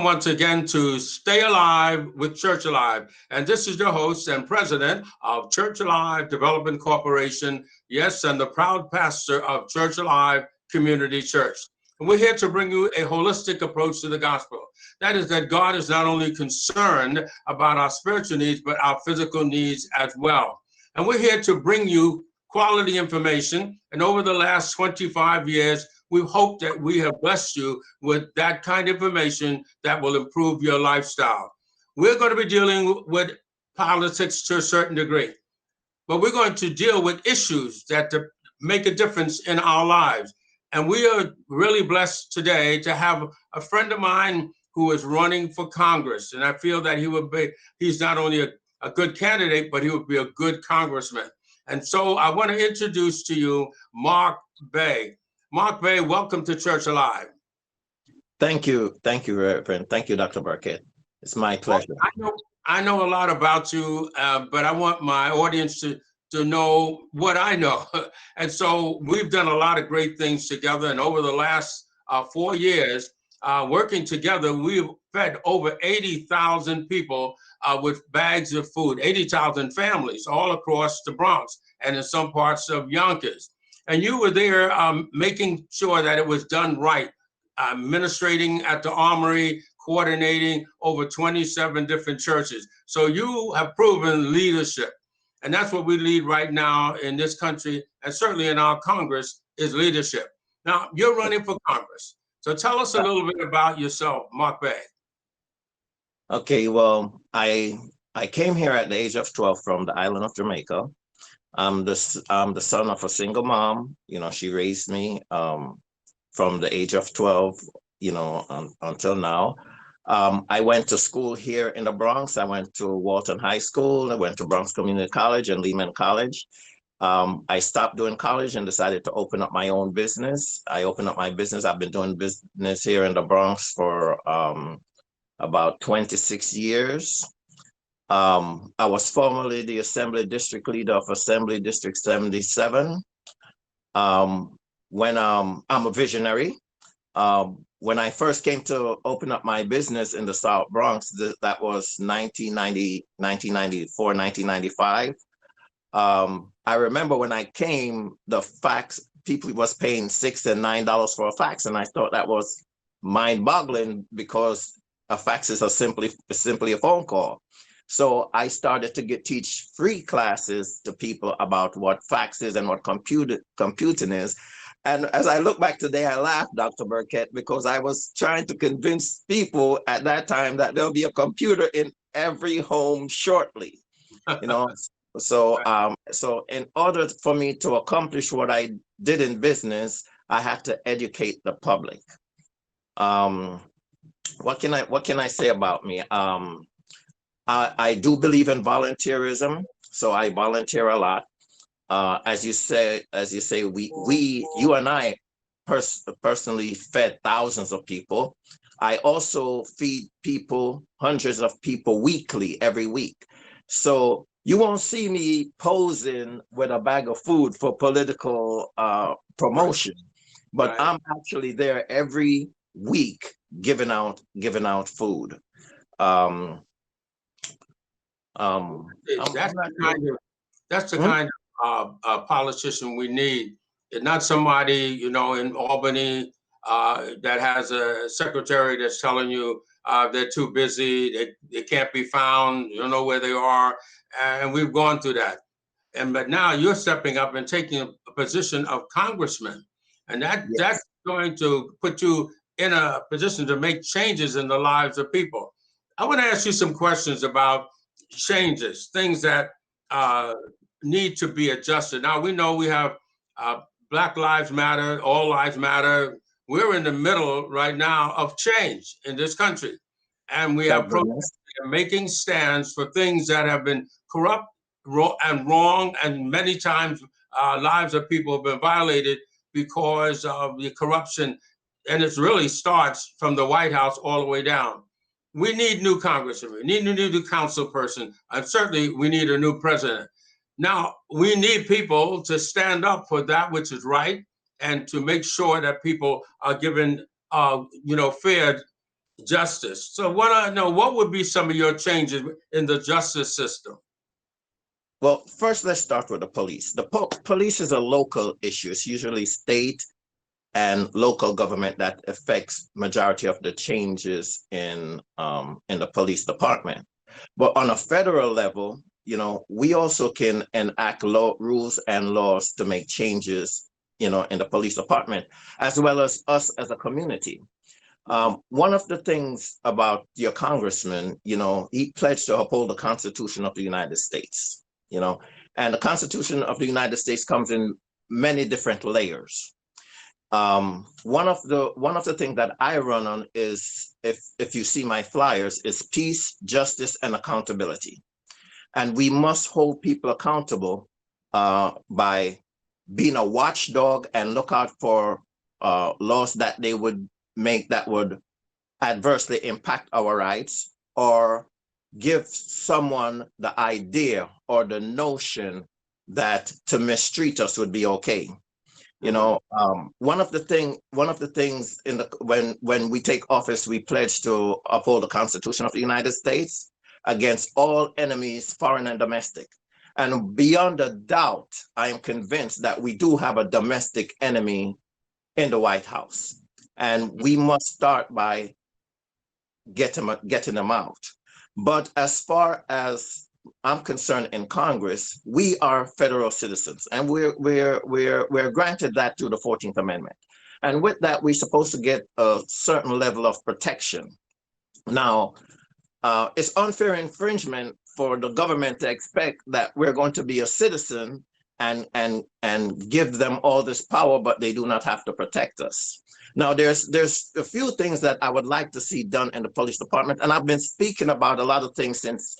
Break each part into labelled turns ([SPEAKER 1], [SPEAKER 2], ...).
[SPEAKER 1] once again to Stay Alive with Church Alive. And this is your host and president of Church Alive Development Corporation. Yes, and the proud pastor of Church Alive Community Church. And we're here to bring you a holistic approach to the gospel. That is that God is not only concerned about our spiritual needs, but our physical needs as well. And we're here to bring you quality information. And over the last 25 years, we hope that we have blessed you with that kind of information that will improve your lifestyle. We're going to be dealing with politics to a certain degree, but we're going to deal with issues that make a difference in our lives. And we are really blessed today to have a friend of mine who is running for Congress. And I feel that he's not only a good candidate, but he would be a good congressman. And so I want to introduce to you Mark Bay. Mark Bay, welcome to Church Alive.
[SPEAKER 2] Thank you, Reverend. Thank you, Dr. Burkett. It's my pleasure.
[SPEAKER 1] I know a lot about you, but I want my audience to know what I know. And so we've done a lot of great things together. And over the last 4 years, working together, we've fed over 80,000 people with bags of food, 80,000 families all across the Bronx and in some parts of Yonkers. And you were there making sure that it was done right, administrating at the Armory, coordinating over 27 different churches. So you have proven leadership. And that's what we lead right now in this country, and certainly in our Congress, is leadership. Now, you're running for Congress. So tell us a little bit about yourself, Mark Bay.
[SPEAKER 2] Okay, well, I came here at the age of 12 from the island of Jamaica. I'm the son of a single mom. You know, she raised me from the age of 12, you know, until now. I went to school here in the Bronx. I went to Walton High School. I went to Bronx Community College and Lehman College. I stopped doing college and decided to open up my own business. I opened up my business. I've been doing business here in the Bronx for about 26 years. I was formerly the Assembly District Leader of Assembly District 77. When I'm a visionary. When I first came to open up my business in the South Bronx, that was 1994, 1995. I remember when I came, the fax, people was paying $6 and $9 for a fax, and I thought that was mind-boggling because a fax is simply a phone call. So I started to teach free classes to people about what fax is and what computing is. And as I look back today, I laugh, Dr. Burkett, because I was trying to convince people at that time that there'll be a computer in every home shortly, you know. So in order for me to accomplish what I did in business, I had to educate the public. What can I say about me? I do believe in volunteerism, so I volunteer a lot. As you say, you and I personally fed thousands of people. I also feed people, hundreds of people weekly, every week. So you won't see me posing with a bag of food for political promotion, but right. I'm actually there every week giving out food.
[SPEAKER 1] That's the kind of politician we need. It's not somebody, you know, in Albany that has a secretary that's telling you they're too busy, they can't be found, you don't know where they are, and we've gone through that. But now you're stepping up and taking a position of congressman, and that's going to put you in a position to make changes in the lives of people. I want to ask you some questions about changes, things that need to be adjusted. Now, we know we have Black Lives Matter, All Lives Matter. We're in the middle right now of change in this country. And we have making stands for things that have been corrupt and wrong, and many times lives of people have been violated because of the corruption. And it really starts from the White House all the way down. We need new congressmen, we need a new council person, and certainly we need a new president. Now, we need people to stand up for that which is right and to make sure that people are given, fair Justice. So what I know, what would be some of your changes in the justice system?
[SPEAKER 2] Well, first, let's start with the police. The police is a local issue. It's usually state and local government that affects majority of the changes in the police department. But on a federal level, we also can enact rules and laws to make changes, in the police department, as well as us as a community. One of the things about your congressman, he pledged to uphold the Constitution of the United States, and the Constitution of the United States comes in many different layers. One of the things that I run on is, if you see my flyers, is peace, justice, and accountability. And we must hold people accountable by being a watchdog and look out for laws that they would make that would adversely impact our rights, or give someone the idea or the notion that to mistreat us would be okay. One of the things when we take office, we pledge to uphold the Constitution of the United States against all enemies, foreign and domestic. And beyond a doubt, I am convinced that we do have a domestic enemy in the White House, and we must start by getting them out. But as far as I'm concerned, in Congress, we are federal citizens, and we're granted that through the 14th Amendment. And with that, we're supposed to get a certain level of protection. Now, it's unfair infringement for the government to expect that we're going to be a citizen and give them all this power, but they do not have to protect us. Now, there's a few things that I would like to see done in the police department, and I've been speaking about a lot of things since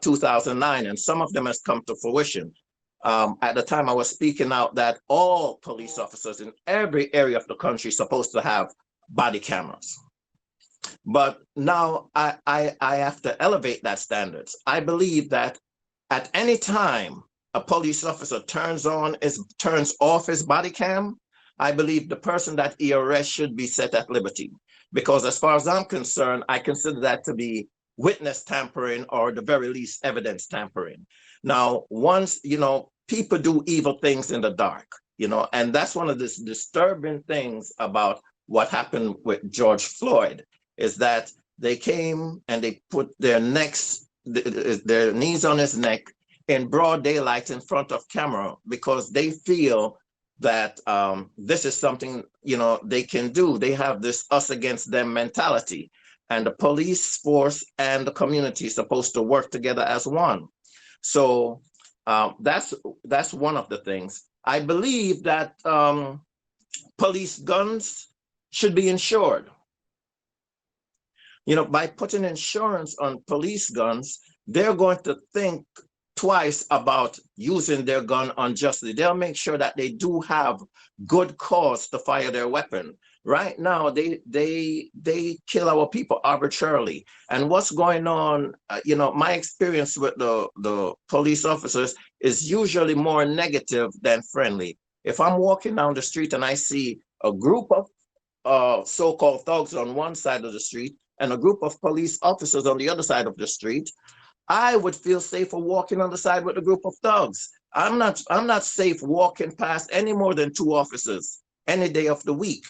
[SPEAKER 2] 2009, and some of them has come to fruition. At the time, I was speaking out that all police officers in every area of the country are supposed to have body cameras. But now I have to elevate that standards. I believe that at any time a police officer turns off his body cam, I believe the person that he arrests should be set at liberty. Because as far as I'm concerned, I consider that to be witness tampering, or the very least evidence tampering. Now, once, people do evil things in the dark, and that's one of the disturbing things about what happened with George Floyd, is that they came and they put their knees on his neck in broad daylight in front of camera, because they feel that this is something, they can do. They have this us against them mentality. And the police force and the community is supposed to work together as one. So that's one of the things. I believe that police guns should be insured. By putting insurance on police guns, they're going to think twice about using their gun unjustly. They'll make sure that they do have good cause to fire their weapon. Right now, they kill our people arbitrarily. And what's going on, my experience with the police officers is usually more negative than friendly. If I'm walking down the street and I see a group of so-called thugs on one side of the street and a group of police officers on the other side of the street, I would feel safer walking on the side with a group of thugs. I'm not safe walking past any more than two officers any day of the week.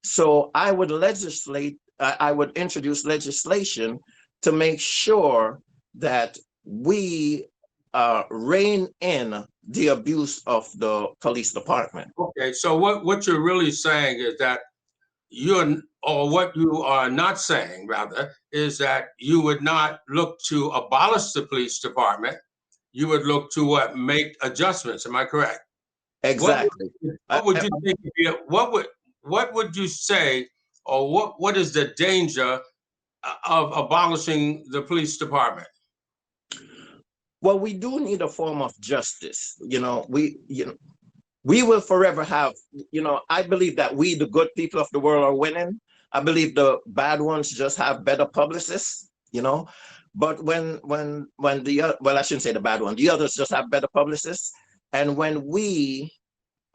[SPEAKER 2] So I would introduce legislation to make sure that we rein in the abuse of the police department.
[SPEAKER 1] Okay, so what you're really saying is that what you are not saying, rather, is that you would not look to abolish the police department. You would look to make adjustments. Am I correct?
[SPEAKER 2] Exactly.
[SPEAKER 1] What would you think? What would you say, or what is the danger of abolishing the police department?
[SPEAKER 2] Well, we do need a form of justice. We will forever have, I believe that we, the good people of the world, are winning. I believe the bad ones just have better publicists, but I shouldn't say the bad one, the others just have better publicists. And when we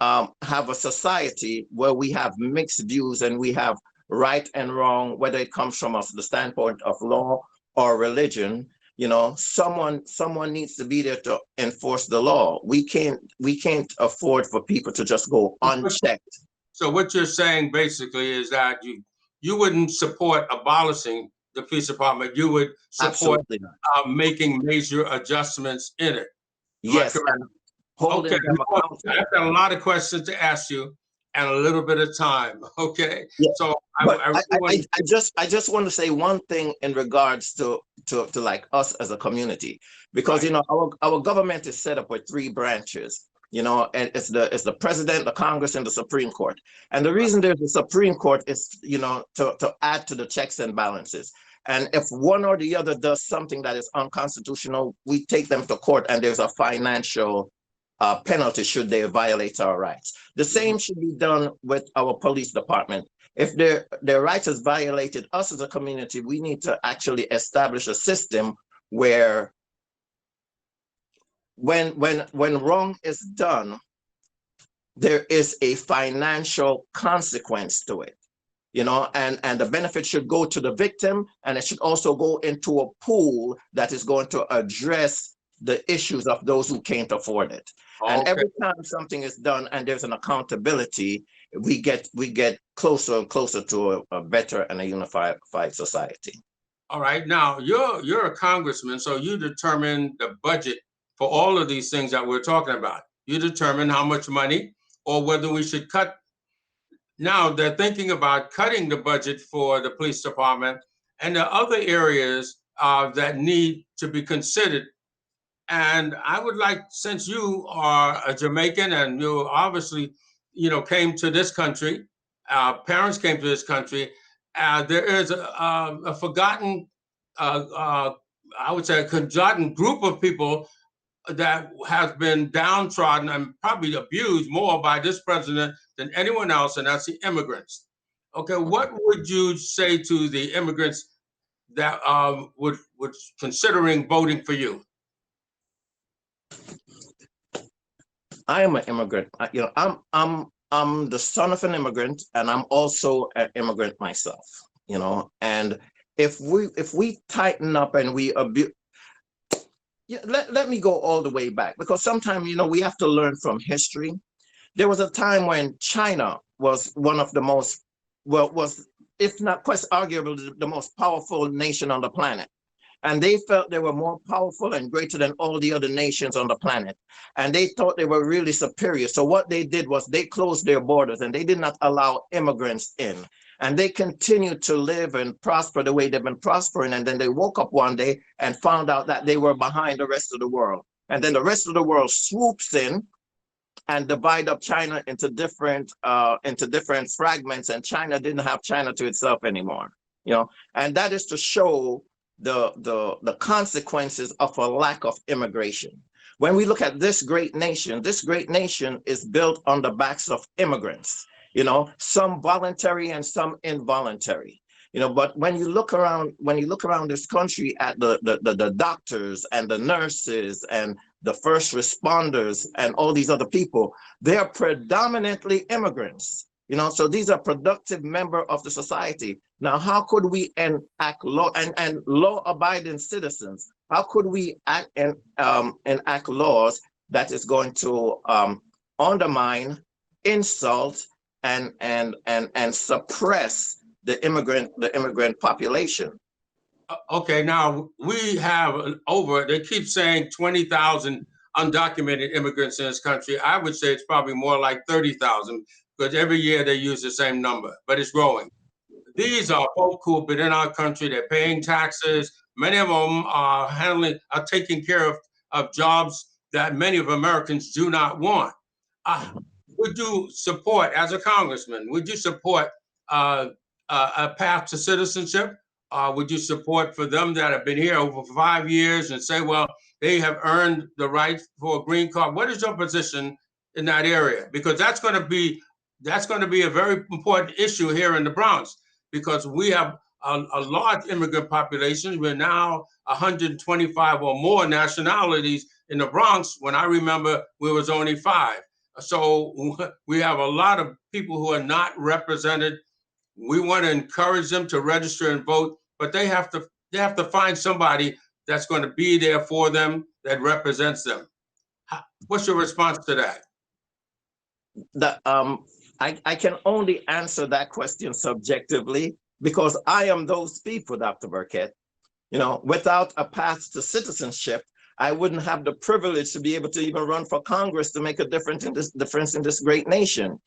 [SPEAKER 2] have a society where we have mixed views and we have right and wrong, whether it comes from the standpoint of law or religion. You know, someone needs to be there to enforce the law. We can't afford for people to just go unchecked.
[SPEAKER 1] So what you're saying basically is that you wouldn't support abolishing the police department. You would support
[SPEAKER 2] Absolutely not.
[SPEAKER 1] making major adjustments in it. Am I
[SPEAKER 2] Yes,
[SPEAKER 1] correct?
[SPEAKER 2] and holding
[SPEAKER 1] Okay.
[SPEAKER 2] them accountable.
[SPEAKER 1] I've got a lot of questions to ask you and a little bit of time. Okay.
[SPEAKER 2] Yeah,
[SPEAKER 1] So
[SPEAKER 2] but
[SPEAKER 1] I really want
[SPEAKER 2] I just want to say one thing in regards to like us as a community, because
[SPEAKER 1] right.
[SPEAKER 2] you know our government is set up with three branches, you know, and it's the president, the Congress, and the Supreme Court. And the reason there's the Supreme Court is, you know, to add to the checks and balances. And if one or the other does something that is unconstitutional, we take them to court, and there's a financial penalty should they violate our rights. The same should be done with our police department. If their rights is violated, us as a community, we need to actually establish a system where when wrong is done, there is a financial consequence to it, you know, and the benefit should go to the victim, and it should also go into a pool that is going to address the issues of those who can't afford it. And
[SPEAKER 1] Okay.
[SPEAKER 2] every time something is done and there's an accountability, we get closer and closer to a better and a unified society.
[SPEAKER 1] All right. Now you're a congressman, so you determine the budget for all of these things that we're talking about. You determine how much money or whether we should cut. Now they're thinking about cutting the budget for the police department and the other areas that need to be considered. And I would like, since you are a Jamaican and you obviously, you know, came to this country, parents came to this country, there is a forgotten, I would say, a forgotten group of people that has been downtrodden and probably abused more by this president than anyone else, and that's the immigrants. Okay, what would you say to the immigrants that would considering voting for you?
[SPEAKER 2] I am an immigrant. You know, I'm the son of an immigrant, and I'm also an immigrant myself. You know, and if we tighten up and we abuse, yeah, let me go all the way back, because sometimes, you know, we have to learn from history. There was a time when China was one of the most, well, was, if not quite arguably, the most powerful nation on the planet. And they felt they were more powerful and greater than all the other nations on the planet. And they thought they were really superior. So what they did was they closed their borders and they did not allow immigrants in. And they continued to live and prosper the way they've been prospering. And then they woke up one day and found out that they were behind the rest of the world. And then the rest of the world swoops in and divide up China into different fragments. And China didn't have China to itself anymore. You know, and that is to show the consequences of a lack of immigration. When we look at this great nation is built on the backs of immigrants, you know, some voluntary and some involuntary, you know. But when you look around this country at the doctors and the nurses and the first responders and all these other people, they are predominantly immigrants. You know, so these are productive members of the society. Now, how could we enact law and law-abiding citizens? How could we enact laws that is going to undermine, insult, and suppress the immigrant population?
[SPEAKER 1] Okay, now we have they keep saying 20,000 undocumented immigrants in this country. I would say it's probably more like 30,000, because every year they use the same number, but it's growing. These are folk who have been in our country. They're paying taxes. Many of them are taking care of jobs that many of Americans do not want. Would you support, as a congressman, would you support a path to citizenship? Would you support for them that have been here over 5 years and say, well, they have earned the right for a green card? What is your position in that area? Because that's going to be a very important issue here in the Bronx, because we have a large immigrant population. We're now 125 or more nationalities in the Bronx. When I remember, we was only 5. So we have a lot of people who are not represented we want to encourage them to register and vote, but they have to find somebody that's going to be there for them, that represents them. What's your response to that?
[SPEAKER 2] I can only answer that question subjectively because I am those people, Dr. Burkett. You know, without a path to citizenship, I wouldn't have the privilege to be able to even run for Congress to make a difference in this great nation.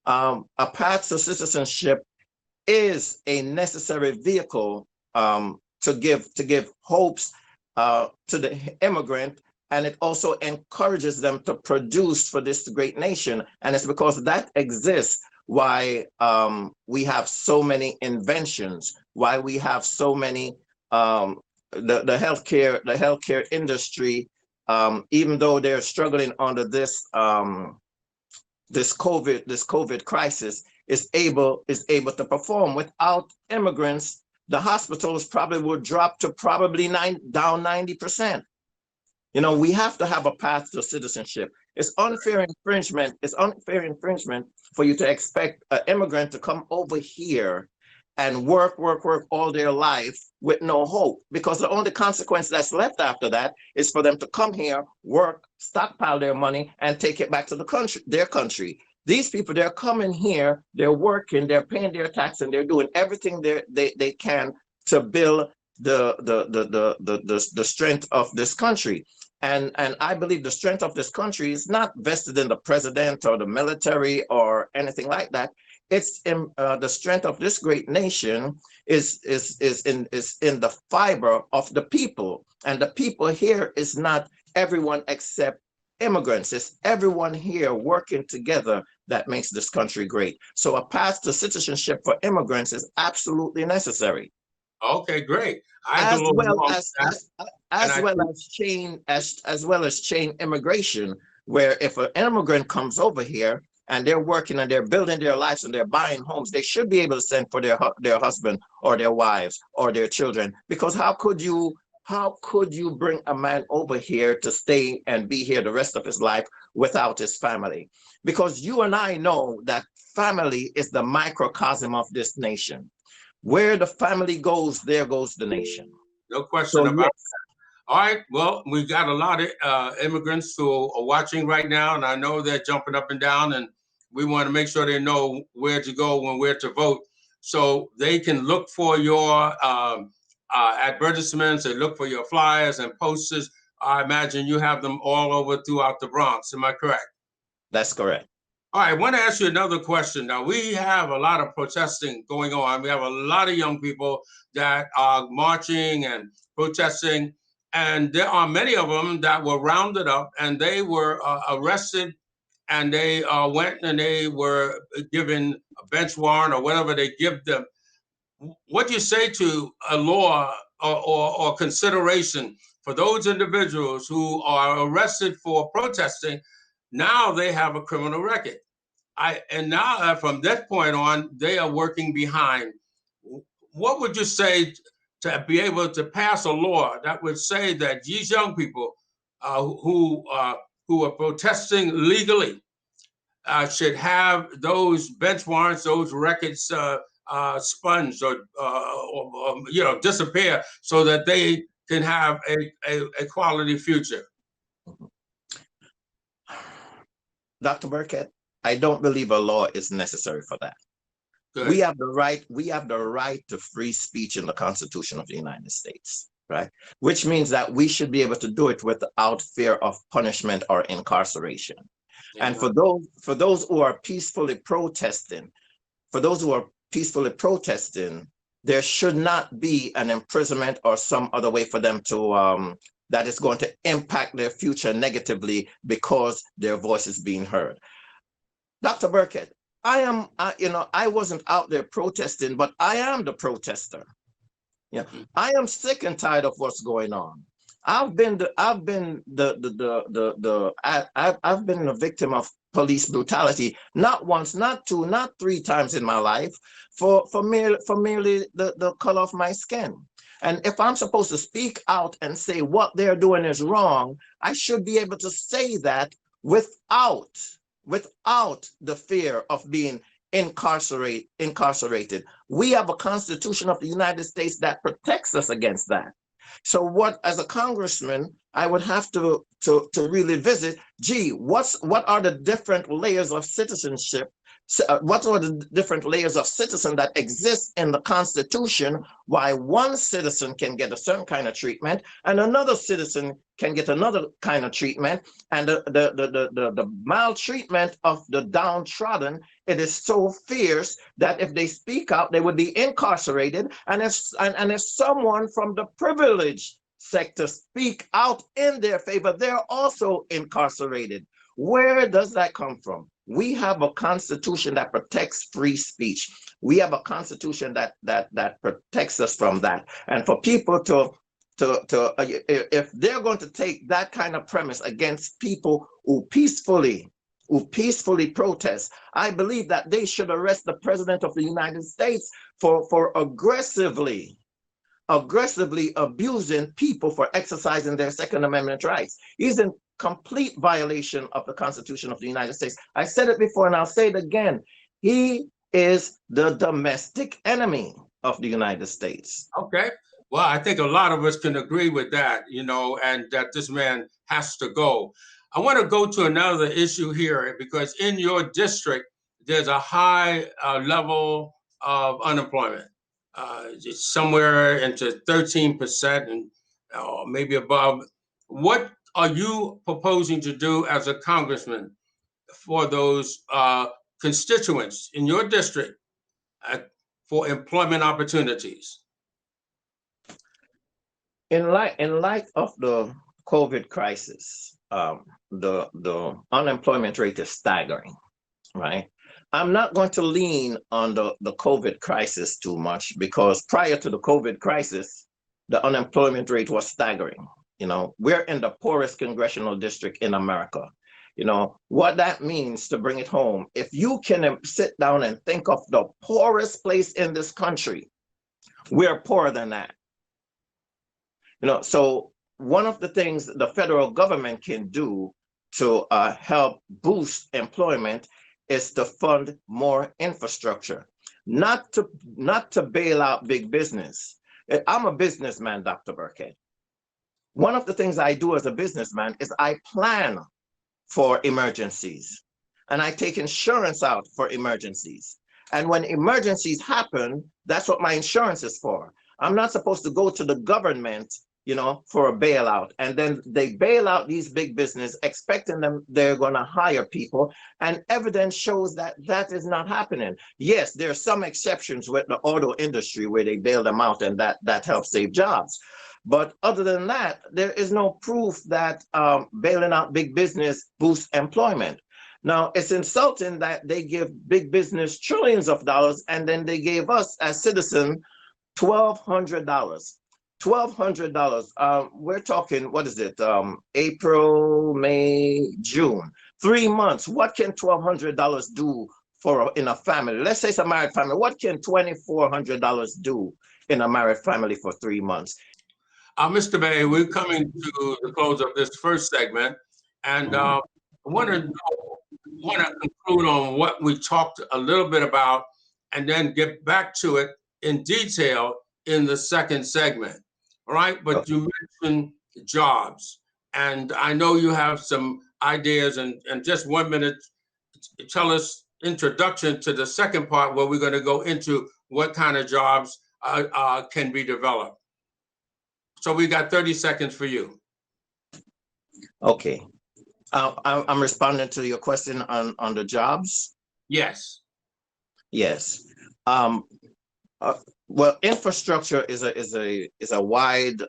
[SPEAKER 2] A path to citizenship is a necessary vehicle to give hopes to the immigrant, and it also encourages them to produce for this great nation. And it's because that exists why we have so many inventions, why we have so many the healthcare industry, even though they're struggling under this COVID crisis, is able to perform. Without immigrants, the hospitals probably would drop to probably down 90%. You know, we have to have a path to citizenship. It's unfair infringement. It's unfair infringement for you to expect an immigrant to come over here and work all their life with no hope, because the only consequence that's left after that is for them to come here, work, stockpile their money, and take it back to their country. These people, they're coming here, they're working, they're paying their tax, and they're doing everything they can to build the strength of this country. And I believe the strength of this country is not vested in the president or the military or anything like that. It's in the strength of this great nation is in the fiber of the people, and the people here is not everyone except immigrants. It's everyone here working together that makes this country great. So a path to citizenship for immigrants is absolutely necessary.
[SPEAKER 1] Okay, great.
[SPEAKER 2] As well as chain immigration, where if an immigrant comes over here and they're working and they're building their lives and they're buying homes, they should be able to send for their husband or their wives or their children. Because how could you bring a man over here to stay and be here the rest of his life without his family? Because you and I know that family is the microcosm of this nation. Where the family goes, there goes the nation.
[SPEAKER 1] No question about that. All right. Well, we got a lot of immigrants who are watching right now, and I know they're jumping up and down, and we want to make sure they know where to go and where to vote, so they can look for your advertisements and look for your flyers and posters. I imagine you have them all over throughout the Bronx. Am I correct?
[SPEAKER 2] That's correct.
[SPEAKER 1] All right, I want to ask you another question. Now, we have a lot of protesting going on. We have a lot of young people that are marching and protesting, and there are many of them that were rounded up and they were arrested, and they went and they were given a bench warrant or whatever they give them. What do you say to a law or consideration for those individuals who are arrested for protesting? Now they have a criminal record. And now from that point on, they are working behind. What would you say to be able to pass a law that would say that these young people who are protesting legally should have those bench warrants, those records sponged or disappear, so that they can have a quality future?
[SPEAKER 2] Dr. Burkett, I don't believe a law is necessary for that. Good. We have the right to free speech in the Constitution of the United States, right? Which means that we should be able to do it without fear of punishment or incarceration. Yeah. And for those who are peacefully protesting, there should not be an imprisonment or some other way for them to that is going to impact their future negatively because their voice is being heard. Dr. Burkett, I wasn't out there protesting, but I am the protester. Yeah, I am sick and tired of what's going on. I've been a victim of police brutality, not once, not two, not three times in my life, for merely the color of my skin. And if I'm supposed to speak out and say what they're doing is wrong, I should be able to say that without the fear of being incarcerated. We have a Constitution of the United States that protects us against that. So what, as a congressman, I would have to really visit, gee, what are the different layers of citizenship? What are the different layers of citizen that exist in the Constitution? Why one citizen can get a certain kind of treatment and another citizen can get another kind of treatment, and the maltreatment of the downtrodden, it is so fierce that if they speak out, they would be incarcerated. And if someone from the privileged sector speak out in their favor, they're also incarcerated. Where does that come from? We have a constitution that protects free speech. We have a constitution that protects us from that. And for people if they're going to take that kind of premise against people who peacefully protest, I believe that they should arrest the President of the United States for aggressively abusing people for exercising their Second Amendment rights. He's in complete violation of the Constitution of the United States. I said it before and I'll say it again. He is the domestic enemy of the United States.
[SPEAKER 1] Okay. Well, I think a lot of us can agree with that, and that this man has to go. I want to go to another issue here, because in your district, there's a high level of unemployment. It's somewhere into 13% and maybe above. What are you proposing to do as a congressman for those constituents in your district for employment opportunities?
[SPEAKER 2] In light of the COVID crisis, the unemployment rate is staggering, right? I'm not going to lean on the COVID crisis too much, because prior to the COVID crisis, the unemployment rate was staggering. We're in the poorest congressional district in America. What that means, to bring it home, if you can sit down and think of the poorest place in this country, we're poorer than that. So one of the things the federal government can do to help boost employment is to fund more infrastructure, not to bail out big business. I'm a businessman, Dr. Burkhead. One of the things I do as a businessman is I plan for emergencies, and I take insurance out for emergencies. And when emergencies happen, that's what my insurance is for. I'm not supposed to go to the government, for a bailout, and then they bail out these big business, expecting they're going to hire people, and evidence shows that that is not happening. Yes, there are some exceptions with the auto industry where they bail them out, and that helps save jobs. But other than that, there is no proof that bailing out big business boosts employment. Now, it's insulting that they give big business trillions of dollars, and then they gave us as citizens $1,200. $1,200. We're talking, what is it? April, May, June. 3 months. What can $1,200 do in a family? Let's say it's a married family. What can $2,400 do in a married family for 3 months?
[SPEAKER 1] Mr. Bay, we're coming to the close of this first segment, and I want to conclude on what we talked a little bit about, and then get back to it in detail in the second segment. All right, but you mentioned jobs, and I know you have some ideas, and just 1 minute, tell us introduction to the second part, where we're going to go into what kind of jobs can be developed. So we got 30 seconds for you.
[SPEAKER 2] Okay. I'm responding to your question on the jobs.
[SPEAKER 1] Yes.
[SPEAKER 2] Yes. Well, infrastructure is a wide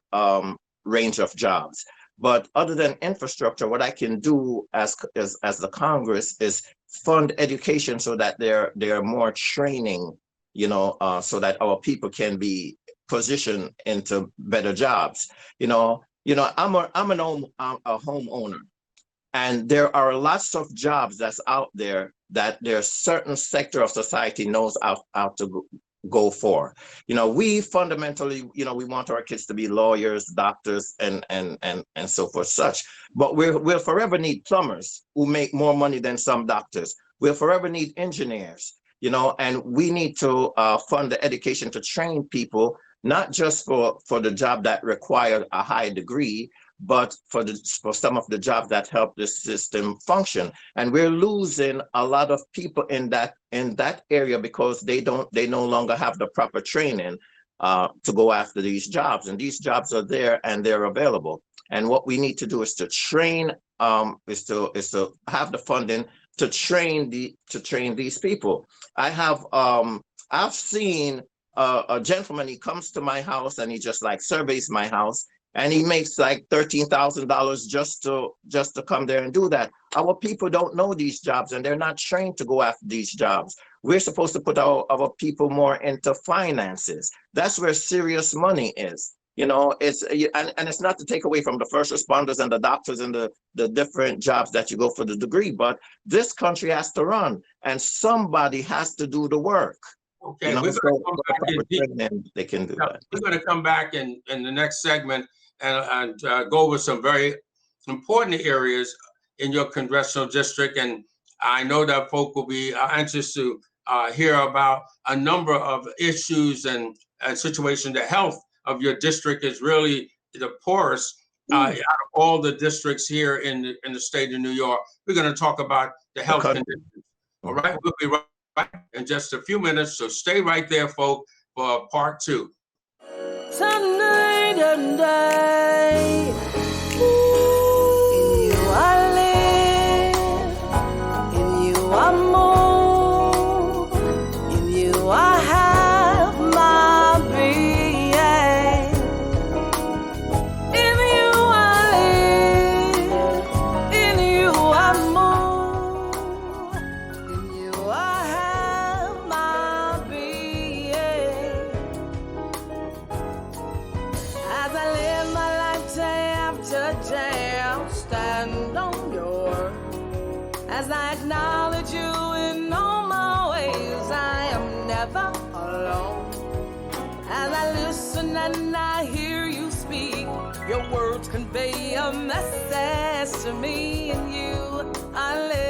[SPEAKER 2] range of jobs. But other than infrastructure, what I can do as the Congress is fund education, so that there are more training, so that our people can be positioned into better jobs. I'm a homeowner, and there are lots of jobs that's out there that there's certain sector of society knows out to go for. We fundamentally, we want our kids to be lawyers, doctors, and so forth such. But we'll forever need plumbers who make more money than some doctors. We'll forever need engineers. you know, and we need to fund the education to train people, not just for the job that required a high degree, but for some of the jobs that help the system function. And we're losing a lot of people in that area because they no longer have the proper training to go after these jobs. And these jobs are there and they're available. And what we need to do is to train, is to have the funding to train these people. I've seen a gentleman, he comes to my house and he just like surveys my house, and he makes like $13,000 just to come there and do that. Our people don't know these jobs and they're not trained to go after these jobs. We're supposed to put our people more into finances. That's where serious money is. You know, and it's not to take away from the first responders and the doctors and the different jobs that you go for the degree, but this country has to run and somebody has to do the work.
[SPEAKER 1] Okay,
[SPEAKER 2] you know,
[SPEAKER 1] we're going to come back
[SPEAKER 2] they can do that.
[SPEAKER 1] We're going to come back in the next segment and go over some very important areas in your congressional district. And I know that folk will be anxious to hear about a number of issues and situations. The health of your district is really the poorest out of all the districts here in the state of New York. We're going to talk about the health conditions. All right, we'll be right back in just a few minutes. So stay right there, folks, for part two.
[SPEAKER 3] Tonight and day, in you I live, in you I move, in you I have my being. In you I live, in you I move, in you I have my being. As I live my life day after day, I'll stand on your word. As I acknowledge you in all my ways, I am never alone. As I listen and I hear you speak, your words convey a message to me. In you I live.